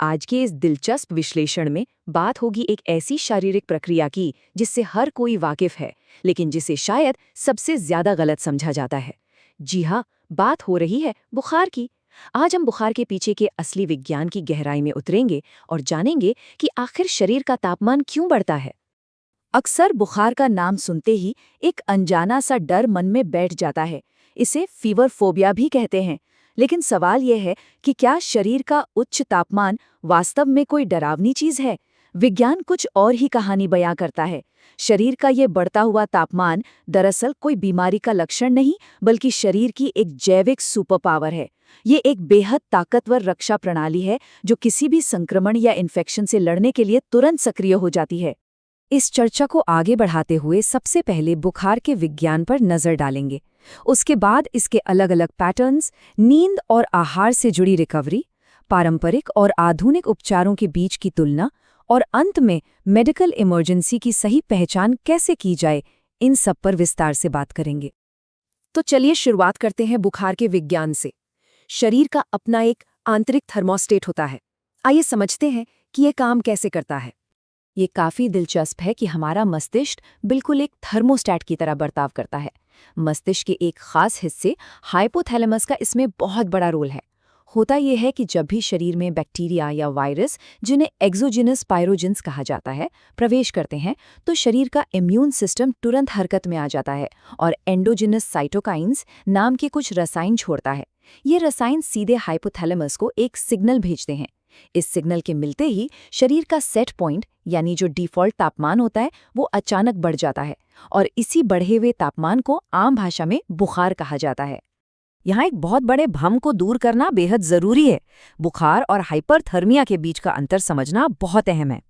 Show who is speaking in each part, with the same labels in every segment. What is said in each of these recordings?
Speaker 1: आज के इस दिलचस्प विश्लेषण में बात होगी एक ऐसी शारीरिक प्रक्रिया की जिससे हर कोई वाकिफ है, लेकिन जिसे शायद सबसे ज्यादा गलत समझा जाता है। जी हाँ, बात हो रही है बुखार की। आज हम बुखार के पीछे के असली विज्ञान की गहराई में उतरेंगे और जानेंगे कि आखिर शरीर का तापमान क्यों बढ़ता है। अक्सर बुखार का नाम सुनते ही एक अनजाना सा डर मन में बैठ जाता है। इसे फीवर फोबिया भी कहते हैं। लेकिन सवाल यह है कि क्या शरीर का उच्च तापमान वास्तव में कोई डरावनी चीज है? विज्ञान कुछ और ही कहानी बयां करता है। शरीर का ये बढ़ता हुआ तापमान दरअसल कोई बीमारी का लक्षण नहीं, बल्कि शरीर की एक जैविक सुपर पावर है। ये एक बेहद ताकतवर रक्षा प्रणाली है जो किसी भी संक्रमण या इन्फेक्शन से लड़ने के लिए तुरंत सक्रिय हो जाती है। इस चर्चा को आगे बढ़ाते हुए सबसे पहले बुखार के विज्ञान पर नजर डालेंगे। उसके बाद इसके अलग अलग पैटर्न्स, नींद और आहार से जुड़ी रिकवरी, पारंपरिक और आधुनिक उपचारों के बीच की तुलना और अंत में मेडिकल इमरजेंसी की सही पहचान कैसे की जाए, इन सब पर विस्तार से बात करेंगे। तो चलिए शुरुआत करते हैं बुखार के विज्ञान से। शरीर का अपना एक आंतरिक थर्मोस्टेट होता है। आइए समझते हैं कि ये काम कैसे करता है। ये काफी दिलचस्प है कि हमारा मस्तिष्क बिल्कुल एक थर्मोस्टैट की तरह बर्ताव करता है। मस्तिष्क के एक खास हिस्से हाइपोथैलेमस का इसमें बहुत बड़ा रोल है। होता यह है कि जब भी शरीर में बैक्टीरिया या वायरस, जिन्हें एक्सोजिनस पायरोजेंस कहा जाता है, प्रवेश करते हैं, तो शरीर का इम्यून सिस्टम तुरंत हरकत में आ जाता है और एंडोजिनस साइटोकाइंस नाम के कुछ रसायन छोड़ता है। ये रसायन सीधे हाइपोथैलेमस को एक सिग्नल भेजते हैं। इस सिग्नल के मिलते ही शरीर का सेट पॉइंट यानी जो डिफ़ॉल्ट तापमान होता है वो अचानक बढ़ जाता है और इसी बढ़े हुए तापमान को आम भाषा में बुखार कहा जाता है। यहाँ एक बहुत बड़े भ्रम को दूर करना बेहद जरूरी है। बुखार और हाइपरथर्मिया के बीच का अंतर समझना बहुत अहम है।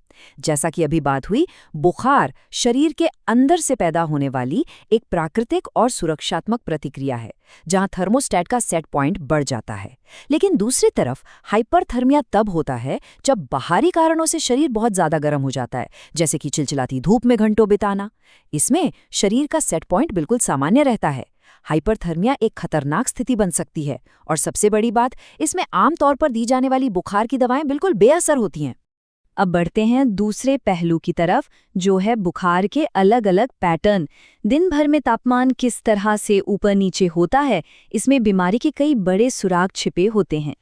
Speaker 1: जैसा कि अभी बात हुई, बुखार शरीर के अंदर से पैदा होने वाली एक प्राकृतिक और सुरक्षात्मक प्रतिक्रिया है, जहां थर्मोस्टैट का सेट पॉइंट बढ़ जाता है। लेकिन दूसरी तरफ हाइपरथर्मिया तब होता है जब बाहरी कारणों से शरीर बहुत ज्यादा गर्म हो जाता है, जैसे कि चिलचिलाती धूप में घंटों बिताना। इसमें शरीर का सेट पॉइंट बिल्कुल सामान्य रहता है। हाइपरथर्मिया एक खतरनाक स्थिति बन सकती है और सबसे बड़ी बात, इसमें आमतौर पर दी जाने वाली बुखार की दवाएं बिल्कुल बेअसर होती हैं। अब बढ़ते हैं दूसरे पहलू की तरफ, जो है बुखार के अलग अलग पैटर्न। दिन भर में तापमान किस तरह से ऊपर नीचे होता है, इसमें बीमारी के कई बड़े सुराग छिपे होते हैं।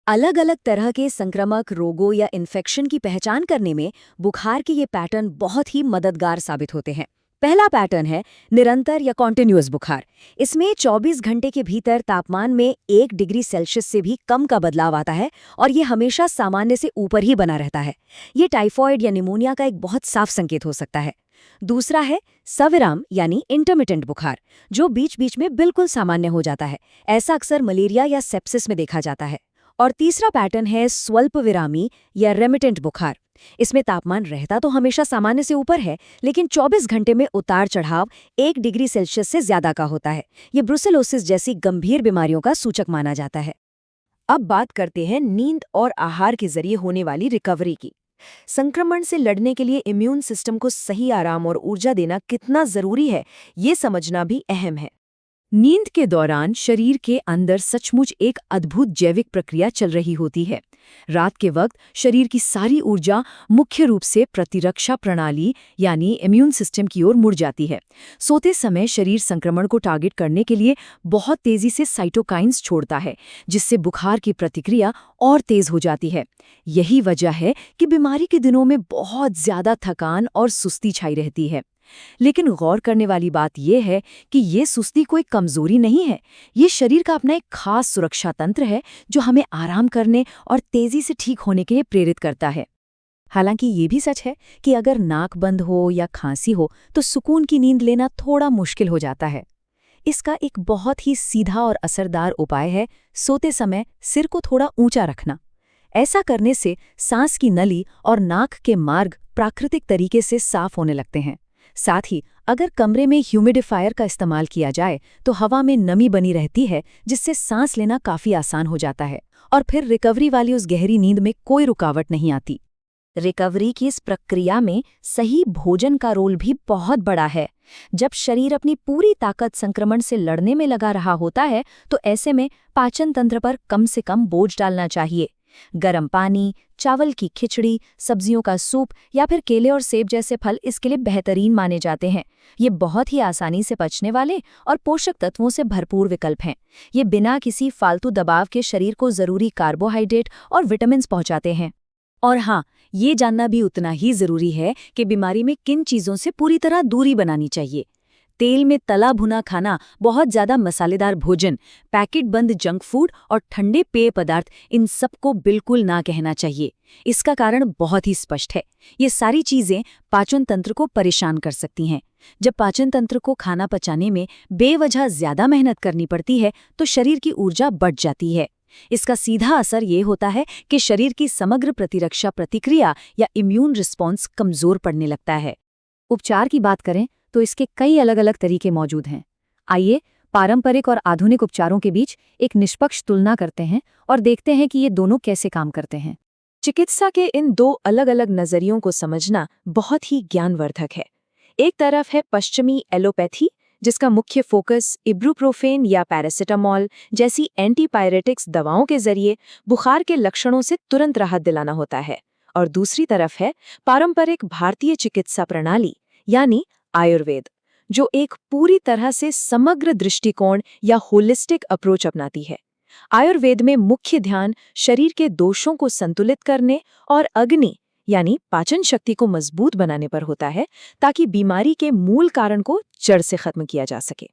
Speaker 1: अलग अलग तरह के संक्रामक रोगों या इन्फेक्शन की पहचान करने में बुखार के ये पैटर्न बहुत ही मददगार साबित होते हैं। पहला पैटर्न है निरंतर या कॉन्टिन्यूअस बुखार। इसमें 24 घंटे के भीतर तापमान में 1 डिग्री सेल्सियस से भी कम का बदलाव आता है और ये हमेशा सामान्य से ऊपर ही बना रहता है। ये टाइफॉइड या निमोनिया का एक बहुत साफ संकेत हो सकता है। दूसरा है सविराम यानी इंटरमिटेंट बुखार, जो बीच बीच में बिल्कुल सामान्य हो जाता है। ऐसा अक्सर मलेरिया या सेप्सिस में देखा जाता है। और तीसरा पैटर्न है स्वल्पविरामी या रेमिटेंट बुखार। इसमें तापमान रहता तो हमेशा सामान्य से ऊपर है, लेकिन 24 घंटे में उतार चढ़ाव 1 डिग्री सेल्सियस से ज्यादा का होता है। ये ब्रुसेलोसिस जैसी गंभीर बीमारियों का सूचक माना जाता है। अब बात करते हैं नींद और आहार के जरिए होने वाली रिकवरी की। संक्रमण से लड़ने के लिए इम्यून सिस्टम को सही आराम और ऊर्जा देना कितना जरूरी है, ये समझना भी अहम है। नींद के दौरान शरीर के अंदर सचमुच एक अद्भुत जैविक प्रक्रिया चल रही होती है। रात के वक्त शरीर की सारी ऊर्जा मुख्य रूप से प्रतिरक्षा प्रणाली यानी इम्यून सिस्टम की ओर मुड़ जाती है। सोते समय शरीर संक्रमण को टारगेट करने के लिए बहुत तेजी से साइटोकाइंस छोड़ता है, जिससे बुखार की प्रतिक्रिया और तेज हो जाती है। यही वजह है कि बीमारी के दिनों में बहुत ज्यादा थकान और सुस्ती छाई रहती है। लेकिन गौर करने वाली बात यह है कि ये सुस्ती कोई कमजोरी नहीं है। ये शरीर का अपना एक खास सुरक्षा तंत्र है जो हमें आराम करने और तेजी से ठीक होने के लिए प्रेरित करता है। हालांकि ये भी सच है कि अगर नाक बंद हो या खांसी हो तो सुकून की नींद लेना थोड़ा मुश्किल हो जाता है। इसका एक बहुत ही सीधा और असरदार उपाय है सोते समय सिर को थोड़ा ऊंचा रखना। ऐसा करने से सांस की नली और नाक के मार्ग प्राकृतिक तरीके से साफ होने लगते हैं। साथ ही अगर कमरे में ह्यूमिडिफायर का इस्तेमाल किया जाए तो हवा में नमी बनी रहती है, जिससे सांस लेना काफी आसान हो जाता है और फिर रिकवरी वाली उस गहरी नींद में कोई रुकावट नहीं आती। रिकवरी की इस प्रक्रिया में सही भोजन का रोल भी बहुत बड़ा है। जब शरीर अपनी पूरी ताकत संक्रमण से लड़ने में लगा रहा होता है तो ऐसे में पाचन तंत्र पर कम से कम बोझ डालना चाहिए। गर्म पानी, चावल की खिचड़ी, सब्जियों का सूप या फिर केले और सेब जैसे फल इसके लिए बेहतरीन माने जाते हैं। ये बहुत ही आसानी से पचने वाले और पोषक तत्वों से भरपूर विकल्प हैं। ये बिना किसी फालतू दबाव के शरीर को जरूरी कार्बोहाइड्रेट और विटामिन पहुंचाते हैं। और हाँ, ये जानना भी उतना ही जरूरी है कि बीमारी में किन चीजों से पूरी तरह दूरी बनानी चाहिए। तेल में तला भुना खाना, बहुत ज्यादा मसालेदार भोजन, पैकेट बंद जंक फूड और ठंडे पेय पदार्थ, इन सबको बिल्कुल ना कहना चाहिए। इसका कारण बहुत ही स्पष्ट है। ये सारी चीजें पाचन तंत्र को परेशान कर सकती हैं। जब पाचन तंत्र को खाना पचाने में बेवजह ज्यादा मेहनत करनी पड़ती है तो शरीर की ऊर्जा बढ़ जाती है। इसका सीधा असर ये होता है कि शरीर की समग्र प्रतिरक्षा प्रतिक्रिया या इम्यून रिस्पॉन्स कमजोर पड़ने लगता है। उपचार की बात करें तो इसके कई अलग अलग तरीके मौजूद हैं। आइए पारंपरिक और आधुनिक उपचारों के बीच एक निष्पक्ष तुलना करते हैं और देखते हैं कि ये दोनों कैसे काम करते हैं। चिकित्सा के इन दो अलग अलग नजरियों को समझना बहुत ही ज्ञानवर्धक है। एक तरफ है पश्चिमी एलोपैथी, जिसका मुख्य फोकस इब्रुप्रोफेन या पैरासिटामोल जैसी एंटीपायरेटिक्स दवाओं के जरिए बुखार के लक्षणों से तुरंत राहत दिलाना होता है। और दूसरी तरफ है पारंपरिक भारतीय चिकित्सा प्रणाली यानी आयुर्वेद, जो एक पूरी तरह से समग्र दृष्टिकोण या होलिस्टिक अप्रोच अपनाती है। आयुर्वेद में मुख्य ध्यान शरीर के दोषों को संतुलित करने और अग्नि यानी पाचन शक्ति को मजबूत बनाने पर होता है, ताकि बीमारी के मूल कारण को जड़ से खत्म किया जा सके।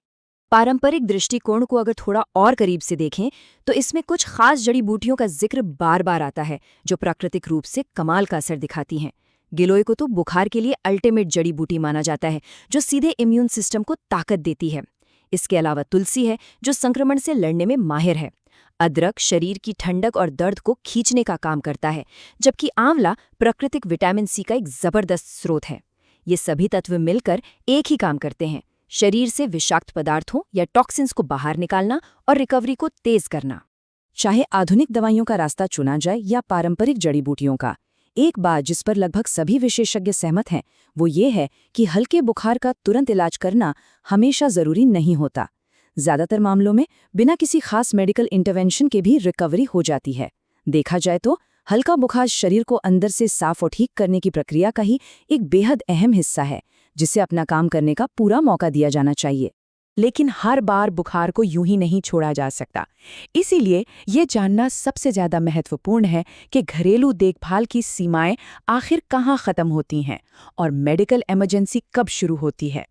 Speaker 1: पारंपरिक दृष्टिकोण को अगर थोड़ा और करीब से देखें तो इसमें कुछ खास जड़ी बूटियों का जिक्र बार बार आता है, जो प्राकृतिक रूप से कमाल का असर दिखाती हैं। गिलोय को तो बुखार के लिए अल्टीमेट जड़ी बूटी माना जाता है, जो सीधे इम्यून सिस्टम को ताकत देती है। इसके अलावा तुलसी है, जो संक्रमण से लड़ने में माहिर है। अदरक शरीर की ठंडक और दर्द को खींचने का काम करता है, जबकि आंवला प्राकृतिक विटामिन सी का एक जबरदस्त स्रोत है। ये सभी तत्व मिलकर एक ही काम करते हैं, शरीर से विषाक्त पदार्थों या टॉक्सिन्स को बाहर निकालना और रिकवरी को तेज करना। चाहे आधुनिक दवाइयों का रास्ता चुना जाए या पारंपरिक जड़ी बूटियों का, एक बात जिस पर लगभग सभी विशेषज्ञ सहमत हैं वो ये है कि हल्के बुखार का तुरंत इलाज करना हमेशा जरूरी नहीं होता। ज्यादातर मामलों में बिना किसी खास मेडिकल इंटरवेंशन के भी रिकवरी हो जाती है। देखा जाए तो हल्का बुखार शरीर को अंदर से साफ और ठीक करने की प्रक्रिया का ही एक बेहद अहम हिस्सा है, जिसे अपना काम करने का पूरा मौका दिया जाना चाहिए। लेकिन हर बार बुखार को यूं ही नहीं छोड़ा जा सकता। इसीलिए ये जानना सबसे ज्यादा महत्वपूर्ण है कि घरेलू देखभाल की सीमाएं आखिर कहाँ खत्म होती हैं और मेडिकल इमरजेंसी कब शुरू होती है।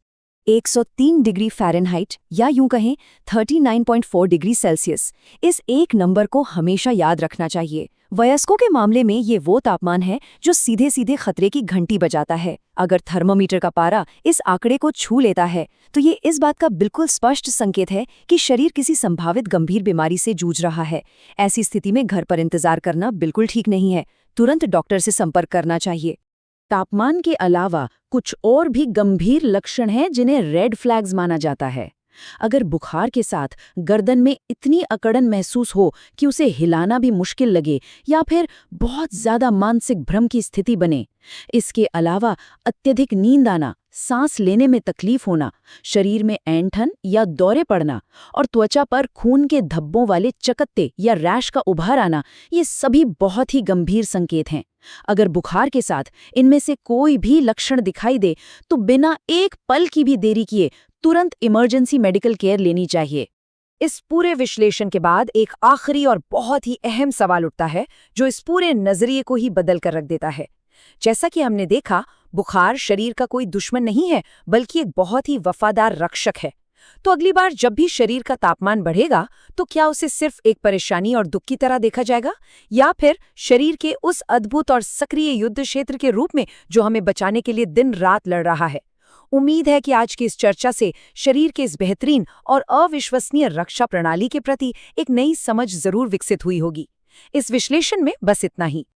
Speaker 1: 103 डिग्री फ़ारेनहाइट या यूं कहें 39.4 डिग्री सेल्सियस, इस एक नंबर को हमेशा याद रखना चाहिए। वयस्कों के मामले में ये वो तापमान है जो सीधे सीधे खतरे की घंटी बजाता है। अगर थर्मोमीटर का पारा इस आंकड़े को छू लेता है तो ये इस बात का बिल्कुल स्पष्ट संकेत है कि शरीर किसी संभावित गंभीर बीमारी से जूझ रहा है। ऐसी स्थिति में घर पर इंतजार करना बिल्कुल ठीक नहीं है, तुरंत डॉक्टर से संपर्क करना चाहिए। तापमान के अलावा कुछ और भी गंभीर लक्षण हैं जिन्हें रेड फ्लैग्स माना जाता है। अगर बुखार के साथ गर्दन में इतनी अकड़न महसूस हो कि उसे हिलाना भी मुश्किल लगे या फिर बहुत ज्यादा मानसिक भ्रम की स्थिति बने। इसके अलावा अत्यधिक नींद आना, सांस लेने में तकलीफ होना, शरीर में ऐंठन या दौरे पड़ना और त्वचा पर खून के धब्बों वाले चकत्ते या रैश का उभार आना, ये सभी बहुत ही गंभीर संकेत हैं। अगर बुखार के साथ इनमें से कोई भी लक्षण दिखाई दे तो बिना एक पल की भी देरी किए तुरंत इमरजेंसी मेडिकल केयर लेनी चाहिए। इस पूरे विश्लेषण के बाद एक आखिरी और बहुत ही अहम सवाल उठता है, जो इस पूरे नजरिए को ही बदल कर रख देता है। जैसा कि हमने देखा, बुखार शरीर का कोई दुश्मन नहीं है, बल्कि एक बहुत ही वफादार रक्षक है। तो अगली बार जब भी शरीर का तापमान बढ़ेगा तो क्या उसे सिर्फ एक परेशानी और दुख की तरह देखा जाएगा, या फिर शरीर के उस अद्भुत और सक्रिय युद्ध क्षेत्र के रूप में जो हमें बचाने के लिए दिन रात लड़ रहा है। उम्मीद है कि आज की इस चर्चा से शरीर के इस बेहतरीन और अविश्वसनीय रक्षा प्रणाली के प्रति एक नई समझ जरूर विकसित हुई होगी। इस विश्लेषण में बस इतना ही।